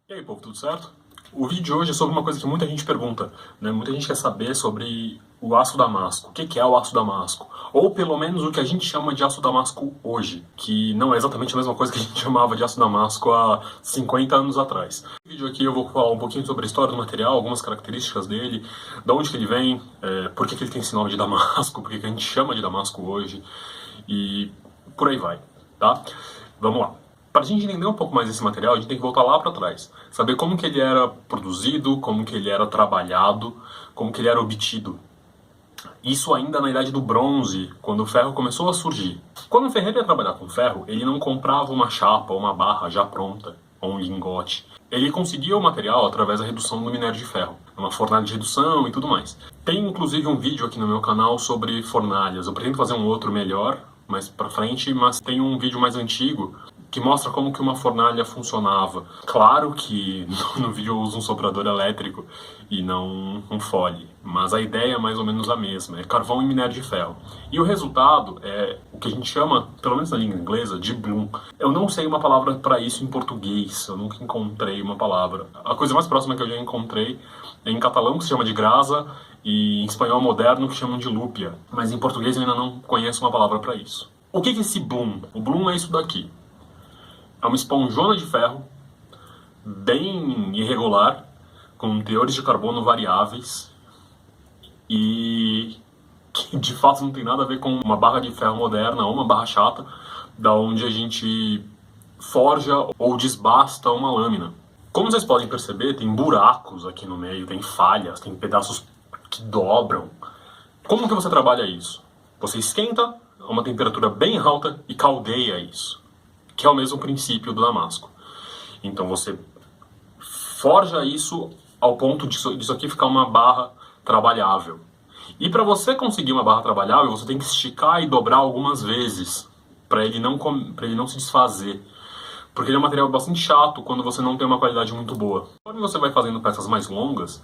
E aí, povo, tudo certo? O vídeo de hoje é sobre uma coisa que muita gente pergunta, né? Muita gente quer saber sobre o aço damasco. O que é o aço damasco? Ou pelo menos o que a gente chama de aço damasco hoje, que não é exatamente a mesma coisa que a gente chamava de aço damasco há 50 anos atrás. No vídeo aqui eu vou falar um pouquinho sobre a história do material, algumas características dele, de onde que ele vem, por que ele tem esse nome de damasco, por que a gente chama de damasco hoje, e por aí vai, tá? Vamos lá. Para a gente entender um pouco mais esse material, a gente tem que voltar lá para trás. Saber como que ele era produzido, como que ele era trabalhado, como que ele era obtido. Isso ainda na idade do bronze, quando o ferro começou a surgir. Quando o ferreiro ia trabalhar com ferro, ele não comprava uma chapa ou uma barra já pronta, ou um lingote. Ele conseguia o material através da redução do minério de ferro, uma fornalha de redução e tudo mais. Tem inclusive um vídeo aqui no meu canal sobre fornalhas. Eu pretendo fazer um outro melhor, mais pra frente, mas tem um vídeo mais antigo que mostra como que uma fornalha funcionava. Claro que no vídeo eu uso um soprador elétrico e não um fole, mas a ideia é mais ou menos a mesma, é carvão e minério de ferro. E o resultado é o que a gente chama, pelo menos na língua inglesa, de bloom. Eu não sei uma palavra para isso em português, eu nunca encontrei uma palavra. A coisa mais próxima que eu já encontrei é em catalão, que se chama de grasa, e em espanhol moderno, que chamam de lúpia. Mas em português eu ainda não conheço uma palavra para isso. O que é esse bloom? O bloom é isso daqui. É uma esponjona de ferro, bem irregular, com teores de carbono variáveis e que de fato não tem nada a ver com uma barra de ferro moderna ou uma barra chata, da onde a gente forja ou desbasta uma lâmina. Como vocês podem perceber, tem buracos aqui no meio, tem falhas, tem pedaços que dobram. Como que você trabalha isso? Você esquenta a uma temperatura bem alta e caldeia isso, que é o mesmo princípio do damasco. Então você forja isso ao ponto disso aqui ficar uma barra trabalhável. E para você conseguir uma barra trabalhável, você tem que esticar e dobrar algumas vezes, para ele não se desfazer. Porque ele é um material bastante chato quando você não tem uma qualidade muito boa. Quando você vai fazendo peças mais longas,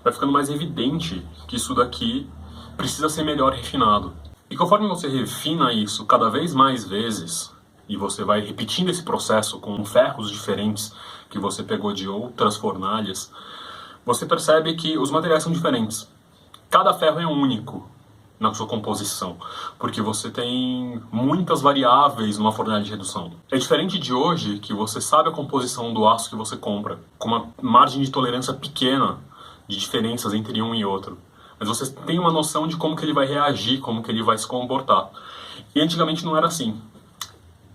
vai ficando mais evidente que isso daqui precisa ser melhor refinado. E conforme você refina isso cada vez mais vezes, e você vai repetindo esse processo com ferros diferentes que você pegou de outras fornalhas, você percebe que os materiais são diferentes. Cada ferro é único na sua composição, porque você tem muitas variáveis numa fornalha de redução. É diferente de hoje, que você sabe a composição do aço que você compra, com uma margem de tolerância pequena de diferenças entre um e outro. Mas você tem uma noção de como que ele vai reagir, como que ele vai se comportar. E antigamente não era assim.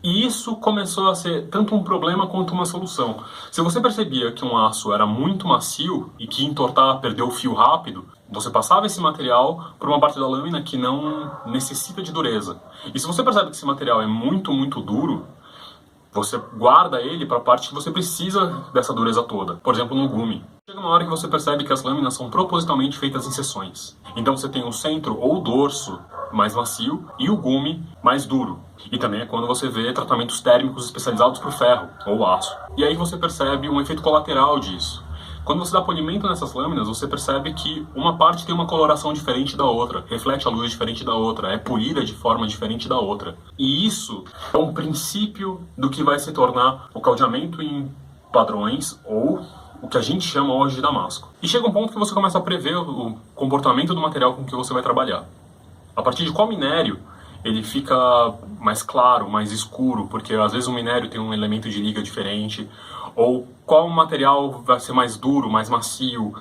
E isso começou a ser tanto um problema quanto uma solução. Se você percebia que um aço era muito macio e que entortar, perder o fio rápido, você passava esse material para uma parte da lâmina que não necessita de dureza. E se você percebe que esse material é muito, muito duro, você guarda ele para a parte que você precisa dessa dureza toda. Por exemplo, no gume. Chega uma hora que você percebe que as lâminas são propositalmente feitas em seções. Então você tem o centro ou o dorso mais macio e o gume mais duro. E também é quando você vê tratamentos térmicos especializados para o ferro ou aço. E aí você percebe um efeito colateral disso. Quando você dá polimento nessas lâminas, você percebe que uma parte tem uma coloração diferente da outra, reflete a luz diferente da outra, é polida de forma diferente da outra. E isso é um princípio do que vai se tornar o caldeamento em padrões, ou o que a gente chama hoje de damasco. E chega um ponto que você começa a prever o comportamento do material com que você vai trabalhar. A partir de qual minério ele fica mais claro, mais escuro, porque às vezes um minério tem um elemento de liga diferente, ou qual material vai ser mais duro, mais macio,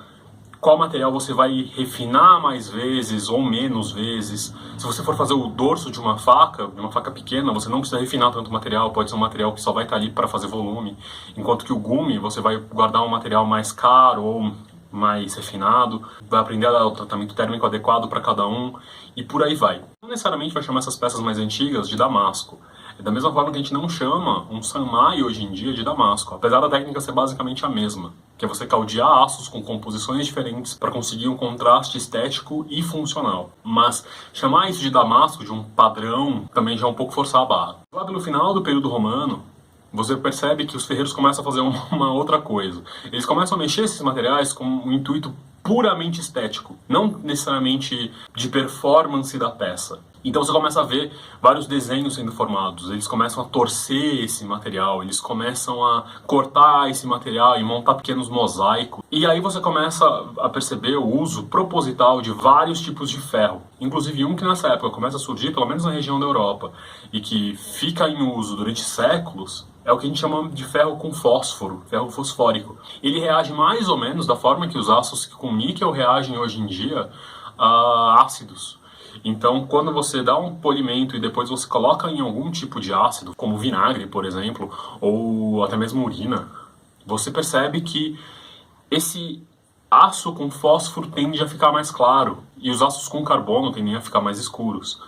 qual material você vai refinar mais vezes ou menos vezes. Se você for fazer o dorso de uma faca pequena, você não precisa refinar tanto material, pode ser um material que só vai estar ali para fazer volume, enquanto que o gume você vai guardar um material mais caro ou mais refinado, vai aprender a dar o tratamento térmico adequado para cada um, e por aí vai. Não necessariamente vai chamar essas peças mais antigas de damasco. É da mesma forma que a gente não chama um sanmai hoje em dia de damasco, apesar da técnica ser basicamente a mesma, que é você caldear aços com composições diferentes para conseguir um contraste estético e funcional. Mas chamar isso de damasco, de um padrão, também já é um pouco forçar a barra. Lá pelo final do período romano, você percebe que os ferreiros começam a fazer uma outra coisa. Eles começam a mexer esses materiais com um intuito puramente estético, não necessariamente de performance da peça. Então você começa a ver vários desenhos sendo formados, eles começam a torcer esse material, eles começam a cortar esse material e montar pequenos mosaicos. E aí você começa a perceber o uso proposital de vários tipos de ferro. Inclusive um que nessa época começa a surgir, pelo menos na região da Europa, e que fica em uso durante séculos, é o que a gente chama de ferro com fósforo, ferro fosfórico. Ele reage mais ou menos da forma que os aços com níquel reagem hoje em dia a ácidos. Então, quando você dá um polimento e depois você coloca em algum tipo de ácido, como vinagre, por exemplo, ou até mesmo urina, você percebe que esse aço com fósforo tende a ficar mais claro e os aços com carbono tendem a ficar mais escuros.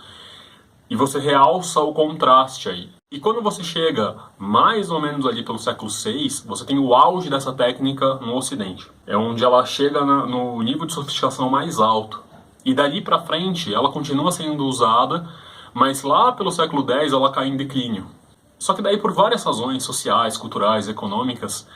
E você realça o contraste aí. E quando você chega mais ou menos ali pelo século VI, você tem o auge dessa técnica no Ocidente. É onde ela chega no nível de sofisticação mais alto. E dali para frente ela continua sendo usada, mas lá pelo século X ela cai em declínio. Só que daí por várias razões sociais, culturais, econômicas,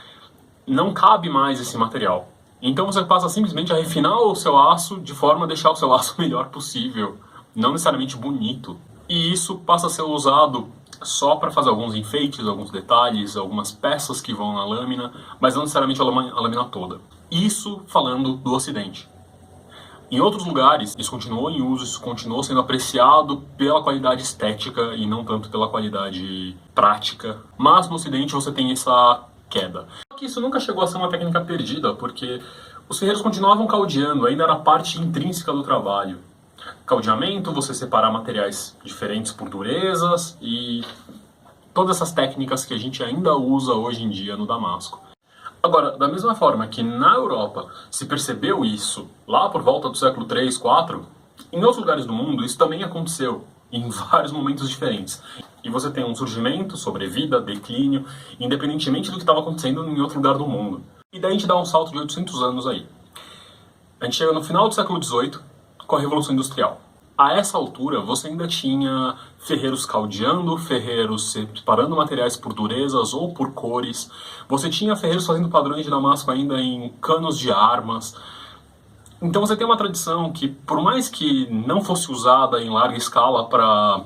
não cabe mais esse material. Então você passa simplesmente a refinar o seu aço de forma a deixar o seu aço o melhor possível, não necessariamente bonito. E isso passa a ser usado só para fazer alguns enfeites, alguns detalhes, algumas peças que vão na lâmina, mas não necessariamente a lâmina toda. Isso falando do Ocidente. Em outros lugares, isso continuou em uso, isso continuou sendo apreciado pela qualidade estética e não tanto pela qualidade prática. Mas no Ocidente você tem essa queda. Só que isso nunca chegou a ser uma técnica perdida, porque os ferreiros continuavam caldeando, ainda era parte intrínseca do trabalho. Caldeamento, você separar materiais diferentes por durezas e todas essas técnicas que a gente ainda usa hoje em dia no Damasco. Agora, da mesma forma que na Europa se percebeu isso lá por volta do século 3, 4, em outros lugares do mundo isso também aconteceu, em vários momentos diferentes. E você tem um surgimento, sobrevida, declínio, independentemente do que estava acontecendo em outro lugar do mundo. E daí a gente dá um salto de 800 anos aí. A gente chega no final do século XVIII com a Revolução Industrial. A essa altura, você ainda tinha ferreiros caldeando, ferreiros separando materiais por durezas ou por cores. Você tinha ferreiros fazendo padrões de damasco ainda em canos de armas. Então você tem uma tradição que, por mais que não fosse usada em larga escala para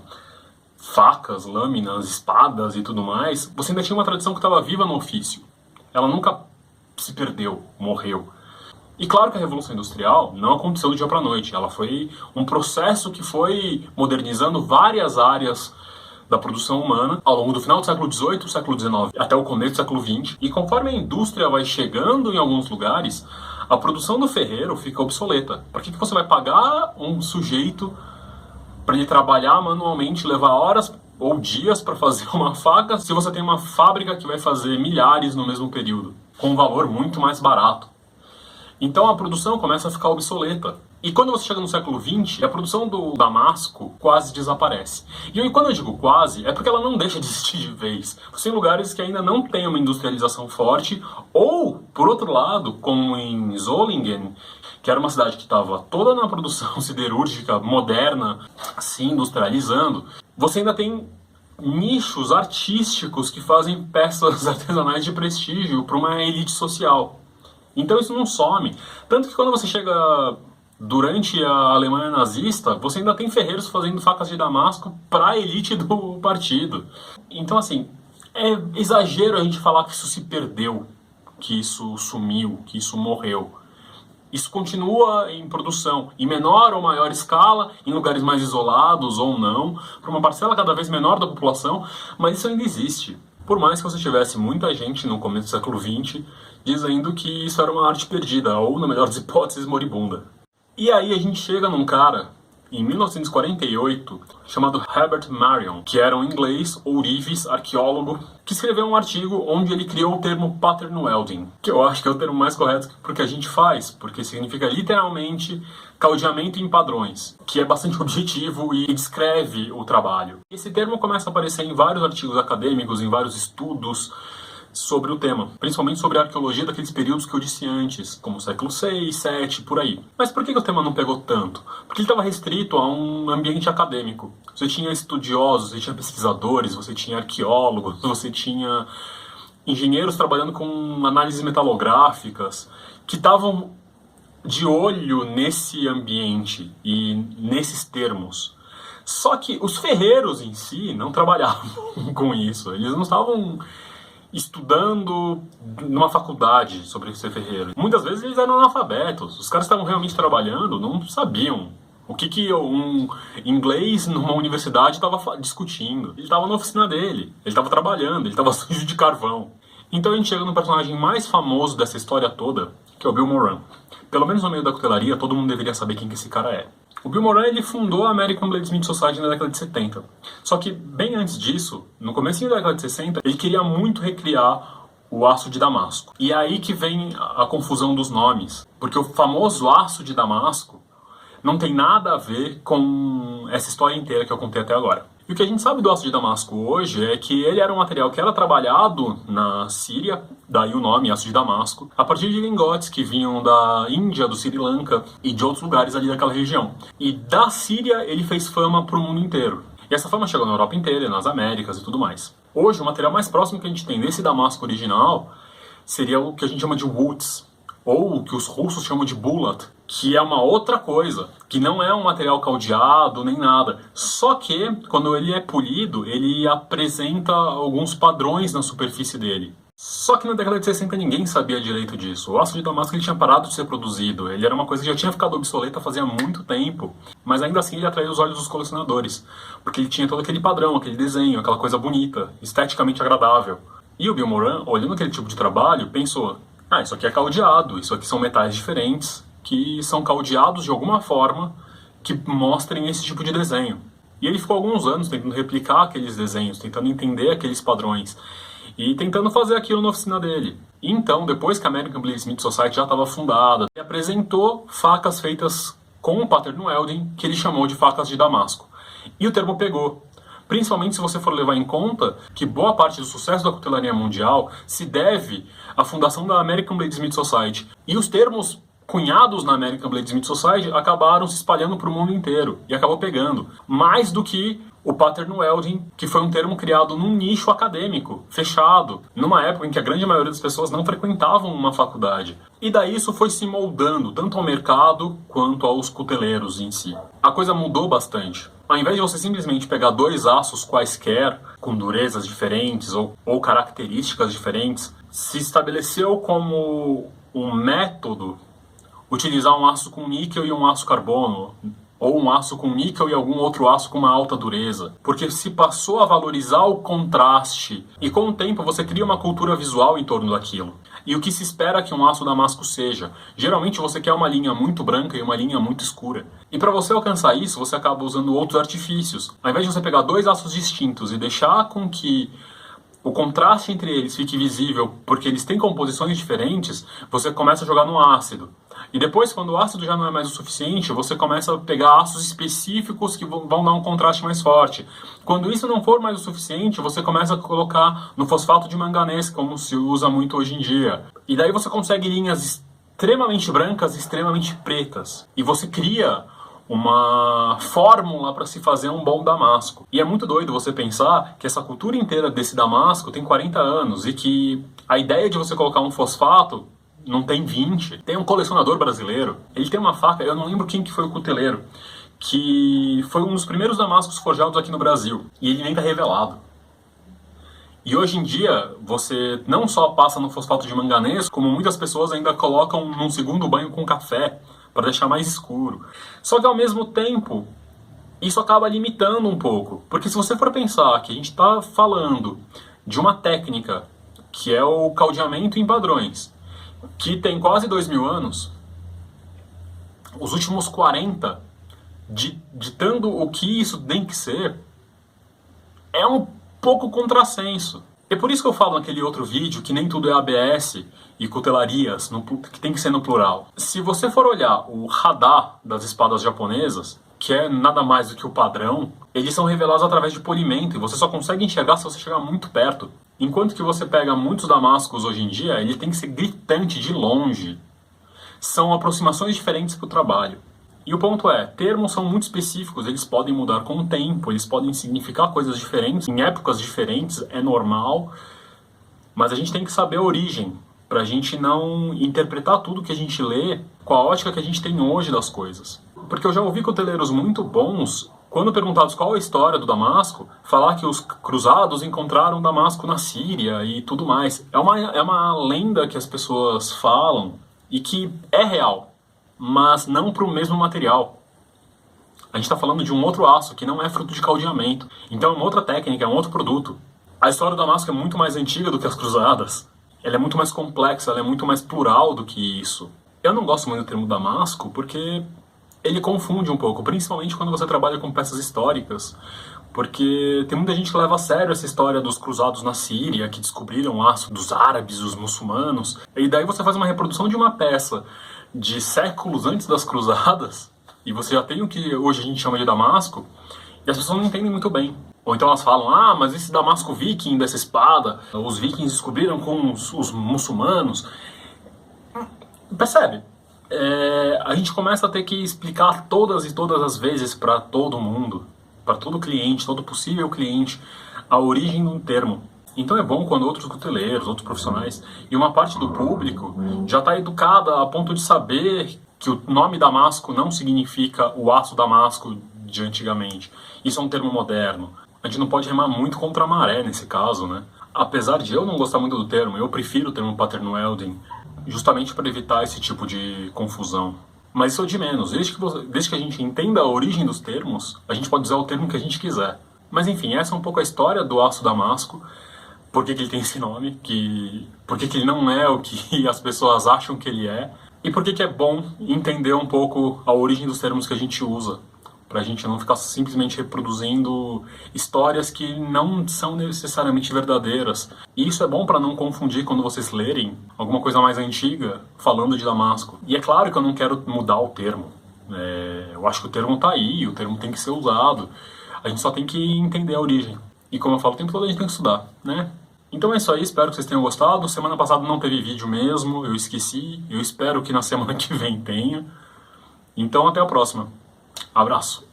facas, lâminas, espadas e tudo mais, você ainda tinha uma tradição que estava viva no ofício. Ela nunca se perdeu, morreu. E claro que a Revolução Industrial não aconteceu do dia para a noite, ela foi um processo que foi modernizando várias áreas da produção humana ao longo do final do século XVIII, século XIX, até o começo do século XX. E conforme a indústria vai chegando em alguns lugares, a produção do ferreiro fica obsoleta. Por que você vai pagar um sujeito para ele trabalhar manualmente, levar horas ou dias para fazer uma faca, se você tem uma fábrica que vai fazer milhares no mesmo período, com um valor muito mais barato? Então a produção começa a ficar obsoleta. E quando você chega no século XX, a produção do Damasco quase desaparece. E quando eu digo quase, é porque ela não deixa de existir de vez. Você tem lugares que ainda não tem uma industrialização forte, ou, por outro lado, como em Solingen, que era uma cidade que estava toda na produção siderúrgica moderna, se industrializando, você ainda tem nichos artísticos que fazem peças artesanais de prestígio para uma elite social. Então isso não some. Tanto que quando você chega durante a Alemanha nazista, você ainda tem ferreiros fazendo facas de damasco para a elite do partido. Então, assim, é exagero a gente falar que isso se perdeu, que isso sumiu, que isso morreu. Isso continua em produção, em menor ou maior escala, em lugares mais isolados ou não, para uma parcela cada vez menor da população, mas isso ainda existe. Por mais que você tivesse muita gente no começo do século XX dizendo que isso era uma arte perdida, ou, na melhor das hipóteses, moribunda. E aí a gente chega num cara, em 1948, chamado Herbert Marion, que era um inglês, ourives, arqueólogo, que escreveu um artigo onde ele criou o termo pattern welding, que eu acho que é o termo mais correto para o que a gente faz, porque significa literalmente caldeamento em padrões, que é bastante objetivo e descreve o trabalho. Esse termo começa a aparecer em vários artigos acadêmicos, em vários estudos sobre o tema, principalmente sobre a arqueologia daqueles períodos que eu disse antes, como o século VI, VII, por aí. Mas por que o tema não pegou tanto? Porque ele estava restrito a um ambiente acadêmico. Você tinha estudiosos, você tinha pesquisadores, você tinha arqueólogos, você tinha engenheiros trabalhando com análises metalográficas, que estavam de olho nesse ambiente e nesses termos. Só que os ferreiros em si não trabalhavam com isso. Eles não estavam estudando numa faculdade sobre ser ferreiro. Muitas vezes eles eram analfabetos. Os caras estavam realmente trabalhando, não sabiam o que um inglês numa universidade estava discutindo. Ele estava na oficina dele, ele estava trabalhando, ele estava sujo de carvão. Então a gente chega no personagem mais famoso dessa história toda, que é o Bill Moran. Pelo menos no meio da cutelaria, todo mundo deveria saber quem que esse cara é. O Bill Moran, ele fundou a American Bladesmith Society na década de 70. Só que, bem antes disso, no comecinho da década de 60, ele queria muito recriar o aço de Damasco. E é aí que vem a confusão dos nomes. Porque o famoso aço de Damasco não tem nada a ver com essa história inteira que eu contei até agora. E o que a gente sabe do aço de Damasco hoje é que ele era um material que era trabalhado na Síria, daí o nome aço de Damasco, a partir de lingotes que vinham da Índia, do Sri Lanka e de outros lugares ali daquela região. E da Síria ele fez fama para o mundo inteiro. E essa fama chegou na Europa inteira, nas Américas e tudo mais. Hoje o material mais próximo que a gente tem desse Damasco original seria o que a gente chama de woods, ou o que os russos chamam de bulat, que é uma outra coisa, que não é um material caldeado nem nada. Só que, quando ele é polido, ele apresenta alguns padrões na superfície dele. Só que na década de 60 ninguém sabia direito disso. O aço de Damasco ele tinha parado de ser produzido. Ele era uma coisa que já tinha ficado obsoleta fazia muito tempo. Mas ainda assim ele atraiu os olhos dos colecionadores. Porque ele tinha todo aquele padrão, aquele desenho, aquela coisa bonita, esteticamente agradável. E o Bill Moran, olhando aquele tipo de trabalho, pensou: isso aqui é caldeado, isso aqui são metais diferentes, que são caldeados de alguma forma que mostrem esse tipo de desenho. E ele ficou alguns anos tentando replicar aqueles desenhos, tentando entender aqueles padrões e tentando fazer aquilo na oficina dele. E então, depois que a American Bladesmith Society já estava fundada, ele apresentou facas feitas com um pattern welding que ele chamou de facas de Damasco. E o termo pegou. Principalmente se você for levar em conta que boa parte do sucesso da cutelaria mundial se deve à fundação da American Bladesmith Society. E os termos cunhados na American Bladesmith Society acabaram se espalhando para o mundo inteiro e acabou pegando. Mais do que o pattern welding, que foi um termo criado num nicho acadêmico, fechado, numa época em que a grande maioria das pessoas não frequentavam uma faculdade. E daí isso foi se moldando, tanto ao mercado quanto aos cuteleiros em si. A coisa mudou bastante. Ao invés de você simplesmente pegar dois aços quaisquer, com durezas diferentes ou características diferentes, se estabeleceu como um método utilizar um aço com níquel e um aço carbono, ou um aço com níquel e algum outro aço com uma alta dureza. Porque se passou a valorizar o contraste, e com o tempo você cria uma cultura visual em torno daquilo. E o que se espera que um aço Damasco seja? Geralmente você quer uma linha muito branca e uma linha muito escura. E para você alcançar isso, você acaba usando outros artifícios. Ao invés de você pegar dois aços distintos e deixar com que o contraste entre eles fique visível porque eles têm composições diferentes, você começa a jogar no ácido. E depois, quando o ácido já não é mais o suficiente, você começa a pegar aços específicos que vão dar um contraste mais forte. Quando isso não for mais o suficiente, você começa a colocar no fosfato de manganês, como se usa muito hoje em dia. E daí você consegue linhas extremamente brancas e extremamente pretas. E você cria uma fórmula para se fazer um bom damasco. E é muito doido você pensar que essa cultura inteira desse damasco tem 40 anos e que a ideia de você colocar um fosfato não tem 20. Tem um colecionador brasileiro, ele tem uma faca, eu não lembro quem que foi o cuteleiro, que foi um dos primeiros damascos forjados aqui no Brasil. E ele nem está revelado. E hoje em dia, você não só passa no fosfato de manganês, como muitas pessoas ainda colocam num segundo banho com café, para deixar mais escuro. Só que ao mesmo tempo, isso acaba limitando um pouco. Porque se você for pensar que a gente está falando de uma técnica que é o caldeamento em padrões, que tem quase 2000 anos, os últimos 40, ditando o que isso tem que ser, é um pouco contrassenso. É por isso que eu falo naquele outro vídeo que nem tudo é ABS e cutelarias, que tem que ser no plural. Se você for olhar o radar das espadas japonesas, que é nada mais do que o padrão, eles são revelados através de polimento e você só consegue enxergar se você chegar muito perto. Enquanto que você pega muitos damascos hoje em dia, ele tem que ser gritante de longe. São aproximações diferentes para o trabalho. E o ponto é, termos são muito específicos, eles podem mudar com o tempo, eles podem significar coisas diferentes, em épocas diferentes, é normal, mas a gente tem que saber a origem, para a gente não interpretar tudo que a gente lê com a ótica que a gente tem hoje das coisas. Porque eu já ouvi cuteleiros muito bons Quando perguntados qual é a história do Damasco, falar que os cruzados encontraram Damasco na Síria e tudo mais. É uma lenda que as pessoas falam e que é real, mas não para o mesmo material. A gente está falando de um outro aço que não é fruto de caldeamento. Então é uma outra técnica, é um outro produto. A história do Damasco é muito mais antiga do que as cruzadas. Ela é muito mais complexa, ela é muito mais plural do que isso. Eu não gosto muito do termo Damasco porque ele confunde um pouco, principalmente quando você trabalha com peças históricas, porque tem muita gente que leva a sério essa história dos cruzados na Síria, que descobriram o aço dos árabes, dos muçulmanos, e daí você faz uma reprodução de uma peça de séculos antes das cruzadas, e você já tem o que hoje a gente chama de Damasco, e as pessoas não entendem muito bem. Ou então elas falam, mas esse Damasco viking dessa espada, os vikings descobriram com os muçulmanos. Percebe? A gente começa a ter que explicar todas e todas as vezes para todo mundo, para todo cliente, todo possível cliente, a origem de um termo. Então é bom quando outros cuteleiros, outros profissionais e uma parte do público já está educada a ponto de saber que o nome Damasco não significa o aço Damasco de antigamente. Isso é um termo moderno. A gente não pode remar muito contra a maré nesse caso, né? Apesar de eu não gostar muito do termo, eu prefiro o termo Paternoelden, justamente para evitar esse tipo de confusão. Mas isso é de menos. Desde que a gente entenda a origem dos termos, a gente pode usar o termo que a gente quiser. Mas enfim, essa é um pouco a história do aço Damasco. Por que ele tem esse nome? Por que ele não é o que as pessoas acham que ele é? E por que é bom entender um pouco a origem dos termos que a gente usa? Para a gente não ficar simplesmente reproduzindo histórias que não são necessariamente verdadeiras. E isso é bom para não confundir quando vocês lerem alguma coisa mais antiga falando de Damasco. E é claro que eu não quero mudar o termo. Eu acho que o termo está aí, o termo tem que ser usado. A gente só tem que entender a origem. E como eu falo o tempo todo, a gente tem que estudar, né? Então é isso aí, espero que vocês tenham gostado. Semana passada não teve vídeo mesmo, eu esqueci. Eu espero que na semana que vem tenha. Então até a próxima. Abraço.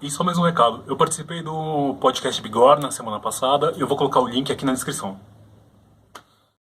E só mais um recado. Eu participei do podcast Bigor na semana passada e eu vou colocar o link aqui na descrição.